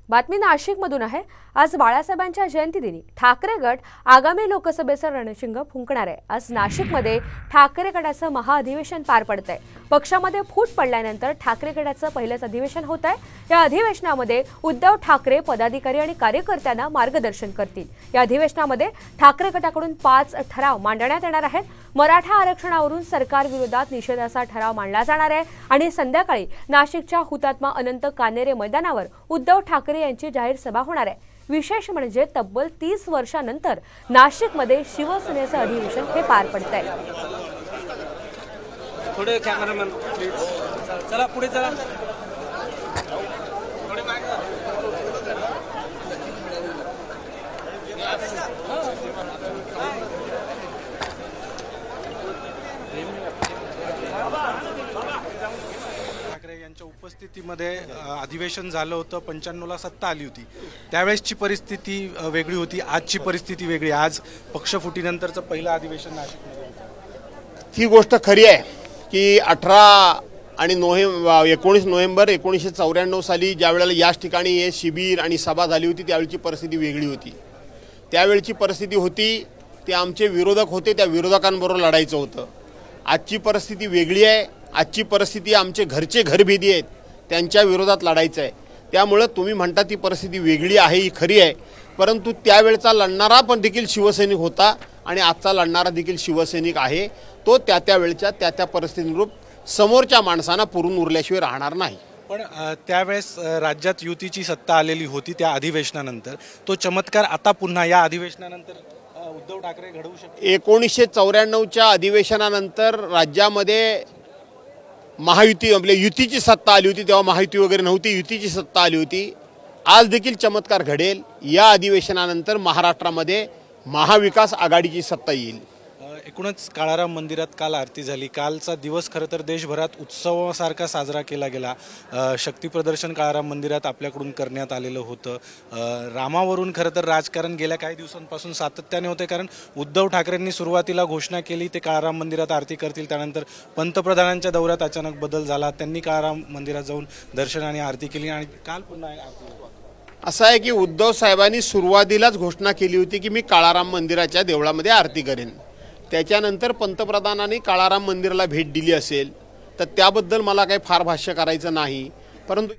बातमी नाशिकमधून आहे। आज बाळासाहेबांच्या जयंतीदिनी ठाकरे गट आगामी लोकसभेचं रणशिंग फुंकणार आहे। आज नाशिकमध्ये ठाकरे गटाचं महाअधिवेशन पार पडतंय। पक्षामध्ये फूट पडल्यानंतर ठाकरे गटाचं पहिलंच अधिवेशन होत आहे। या अधिवेशनामध्ये उद्धव ठाकरे पदाधिकारी आणि कार्यकर्त्यांना मार्गदर्शन करतील। या अधिवेशनामध्ये ठाकरे गटाकडून 5 ठराव मांडण्यात येणार आहेत। मराठा आरक्षणावरून सरकार विरोधात निषेधाचा ठराव मांडला जाणार आहे आणि संध्याकाळी नाशिकच्या हुतात्मा अनंत कानेरे मैदानावर उद्धव ठाकरे यांची जाहीर सभा होणार आहे। विशेष म्हणजे तब्बल 30 वर्षांनंतर नाशिकमध्ये शिवसेनेचं अधिवेशन हे पार पडतंय। थोडे कॅमेरामॅन प्लीज चला पुढे चला। ठाकरे यांच्या उपस्थितीमध्ये अधिवेशन झालं होतं। 95ला सत्ता आली होती, त्यावेळेसची परिस्थिती वेगळी होती। आजची परिस्थिती वेगळी। आज पक्षफुटीनंतरचं पहिलं अधिवेशन नाशिकमध्ये होतं। ही गोष्ट खरी आहे की 18 आणि 19 नोव्हेंबर 1994 साली ज्या वेळेला याच ठिकाणी हे शिबिर आणि सभा झाली होती, त्यावेळची परिस्थिती वेगळी होती। त्यावेळची परिस्थिती होती ते आमचे विरोधक होते, त्या विरोधकांबरोबर लढायचं होतं। आजची परिस्थिती वेगळी आहे। आजची परिस्थिती आमचे घरचे घरभेदी आहेत, त्यांच्या विरोधात लढायचं आहे। त्यामुळे तुम्ही म्हणता ती परिस्थिती वेगळी आहे, ही खरी आहे, परंतु त्यावेळचा लढणारा पण देखील शिवसैनिक होता आणि आजचा लढणारा देखील शिवसैनिक आहे। तो त्या वेळच्या त्या परिस्थितीनुरूप समोरच्या माणसांना पुरून उरल्याशिवाय राहणार नाही। पण त्यावेळेस राज्यात युतीची सत्ता आलेली होती त्या अधिवेशनानंतर। तो चमत्कार आता पुन्हा या अधिवेशनानंतर उद्धव ठाकरे घडवू शकतात। 1994च्या अधिवेशनानंतर राज्यामध्ये महायुती आपल्या युतीची सत्ता आली होती, तेव्हा महायुती वगैरे नव्हती, युतीची सत्ता आली होती। आज देखील चमत्कार घडेल। या अधिवेशनानंतर महाराष्ट्रामध्ये महाविकास आघाडीची सत्ता येईल। एकूणच काळाराम मंदिरात काल आरती झाली। कालचा दिवस खरं तर देशभरात उत्सवासारखा साजरा केला गेला। शक्ती प्रदर्शन काळाराम मंदिरात आपल्याकडून करण्यात आलेलं होतं। रामावरून खरं तर राजकारण गेल्या काही दिवसांपासून सातत्याने होते, कारण उद्धव ठाकरेंनी सुरुवातीला घोषणा केली ते काळाराम मंदिरात आरती करतील, त्यानंतर पंतप्रधानांच्या दौऱ्यात अचानक बदल झाला, त्यांनी काळाराम मंदिरात जाऊन दर्शन आणि आरती केली आणि काल पुन्हा असं आहे की उद्धव साहेबांनी सुरुवातीलाच घोषणा केली होती की मी काळाराम मंदिराच्या देवळामध्ये आरती करेन। त्याच्यानंतर पंतप्रधानांनी काळाराम मंदिराला भेट दिली असेल तर त्याबद्दल मला काही फार भाष्य करायचं नाही, परंतु